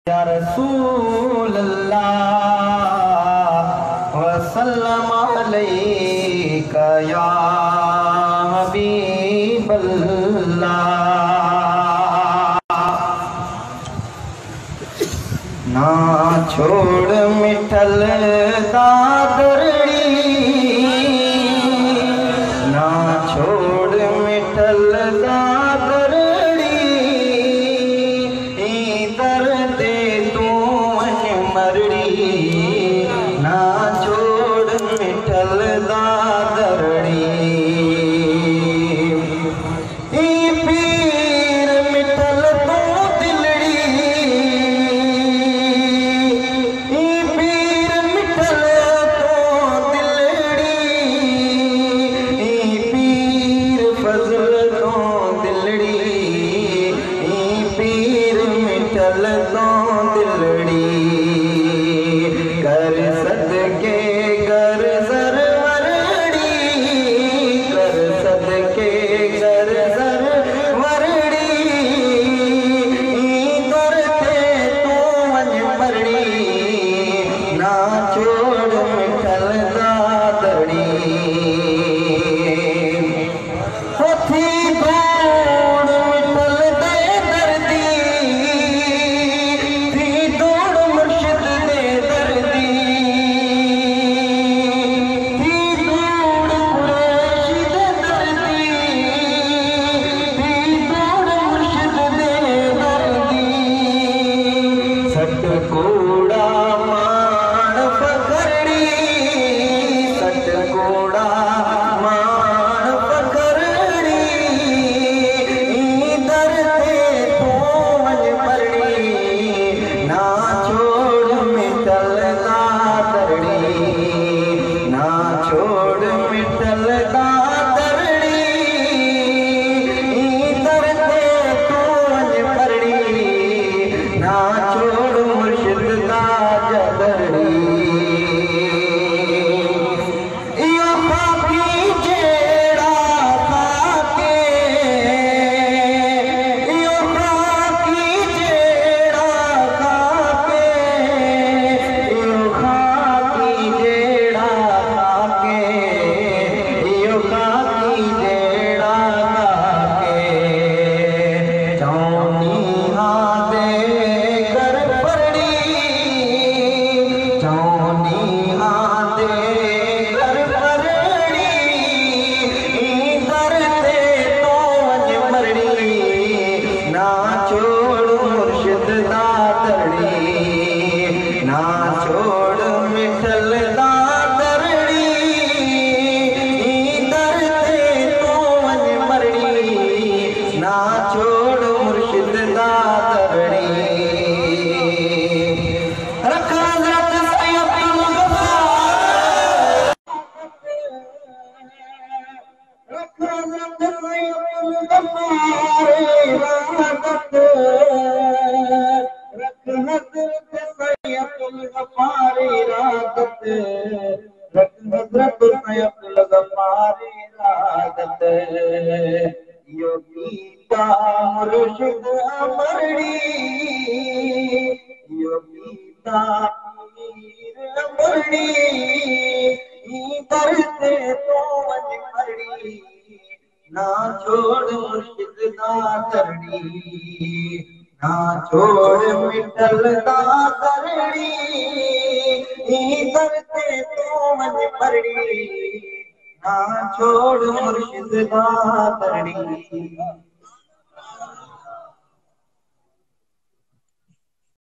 या रसूल अल्लाह वसल्लम अलैका या हबीब अल्लाह। ना छोड़ मिठल दादरड़ी, ना छोड़ मिठल दादरड़ी, दर्द तू मरड़ी, ना छोड़ मिठल दादरड़ी। पीर मिठल तो दिलड़ी, पीर मिठल तो दिलड़ी, पीर फजल तो दिलड़ी, पीर मिठल तो दिलड़ी। कर सदके कर जर वरड़ी, कर सदके कर जर वरड़ी, करते तू मन मरड़ी, ना छोड़ मिठल दादड़ी। होथी दौड़ मिठल दे दर्दी, थी दौड़ मुर्शिद दे दर्दी, थी दौड़ कुरैशी दे दर्दी, थी दौड़ मुर्शिद दे दर्दी। सट कोड़ा मान पकड़ी, सट कोड़ा मान पकड़ी, दर्दे तो मन मरड़ी, ना छोड़ मिठल दादरड़ी, ना छोड़ मिठल दादरड़ी, दर्दे तो मन मरड़ी, ना छोड़ मुर्शिद दादरड़ी। यो खाकी जेड़ा खाके, यो खाकी जेड़ा खाके, यो खाकी जेड़ा खाके, यो खाकी जेड़ा खाके, चौनी हादे कर पड़ी, चौनी हादे कर पड़ी, करते तो मन मरड़ी, ना छोड़ मुर्शिद दादरड़ी, ना छोड़ मिठल दादरड़ी, करते तो मन मरड़ी, ना छोड़ मुर्शिद दादरड़ी। रख हज़रत सैयदुल गफ्फार, रख हज़रत सैयदुल गफ्फार इरादत, रख हज़रत सैयदुल गफ्फार इरादत, रख हज़रत सैयदुल गफ्फार इरादत। यो गीता मुर्शिद अमरड़ी, यो गीता पीर अमरड़ी, करते तो मन मरड़ी, ना छोड़ मुर्शिद दादरड़ी, ना छोड़ मिठल दादरड़ी, करते तो मन मरड़ी, ना छोड़ मुर्शिद दादरड़ी।